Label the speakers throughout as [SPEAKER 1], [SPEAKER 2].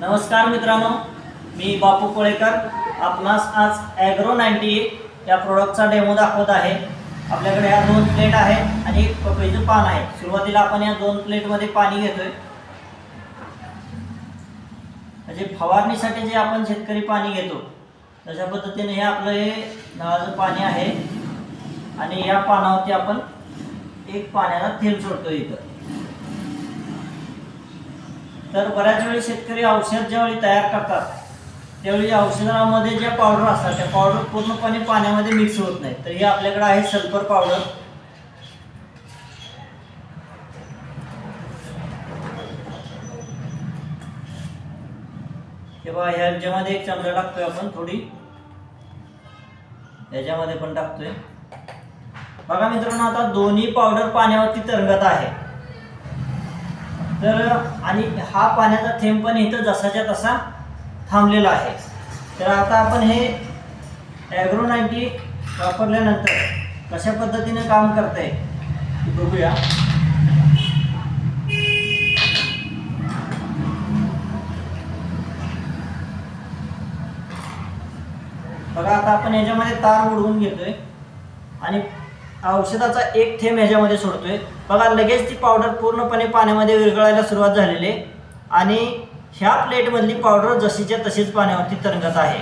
[SPEAKER 1] नमस्कार मित्रांनो, मी बापू कोळेकर आपणास आज ॲग्रो 90 या प्रोडक्टचा डेमो दाखवत आहे। आपल्याकडे ह्या 2 प्लेट आहेत आणि एक पपईचं पान आहे। सुरुवातीला आपण या 2 प्लेटमध्ये पाणी घेतोय। म्हणजे फवारणीसाठी जे आपण शेतकरी पाणी घेतो तशा पद्धतीने हे आपलं हे नळाचं पाणी आहे आणि या पानावरती आपण एक पाण्याचा थेंब सोडतो इथं। तर बऱ्याच वेळी शेतकरी औषध ज्यावेळी तयार करतात त्यावेळी औषधामध्ये ज्या पावडर असतात त्या पावडर पूर्णपणे पाण्यामध्ये मिक्स होत नाही। तर हे आपल्याकडे आहे सल्फर पावडर। तेव्हा ह्याच्यामध्ये एक चमचा टाकतोय आपण, थोडी ह्याच्यामध्ये पण टाकतोय। बघा मित्रांनो, आता दोन्ही पावडर पाण्यावरती तरंगत आहे। तर आणि हा पाण्याचा थेंब पण इथं जसाच्या तसा थांबलेला आहे। तर आता आपण हे ॲग्रो 90 वापरल्यानंतर कशा पद्धतीने काम करतंय ते बघूया। बघा आता आपण याच्यामध्ये तार उडवून घेतोय आणि औषधाचा एक थेंब ह्याच्यामध्ये सोडतोय। बघा लगेच ती पावडर पूर्णपणे पाण्यामध्ये विरघळायला सुरुवात झालेली आहे आणि ह्या प्लेटमधली पावडर जशीच्या तशीच पाण्यावरती तरंगत आहे।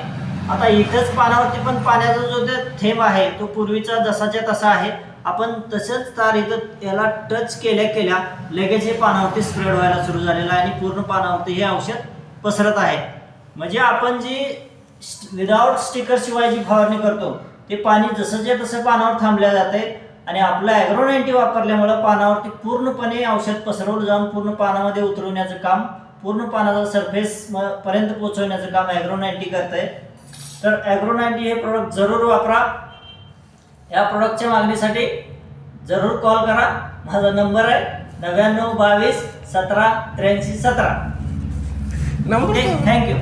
[SPEAKER 1] आता इथंच पाण्यावरती पण पाण्याचा जो थेंब आहे तो पूर्वीचा जसाच्या तसा आहे। आपण तसंच तार इथं याला टच केल्या लगेच हे पानावरती स्प्रेड व्हायला सुरू झालेलं आहे आणि पूर्ण पानावरती हे औषध पसरत आहे। म्हणजे आपण जी विदाउट स्टिकर शिवाय जी फवारणी करतो ते पाणी जसंच्या तसं पानावर थांबल्या जाते आणि आपलं ॲग्रो 90 वापरल्यामुळे पानावरती पूर्णपणे औषध पसरवलं जाऊन पूर्ण पानामध्ये उतरवण्याचं काम, पूर्ण पानाचा सरफेस पर्यंत पोहोचवण्याचं काम ॲग्रो 90 करत आहे। तर ॲग्रो 90 हे प्रोडक्ट जरूर वापरा। या प्रोडक्टच्या मागणीसाठी जरूर कॉल करा। माझा नंबर आहे 99 22 17 83 17। Okay, thank you.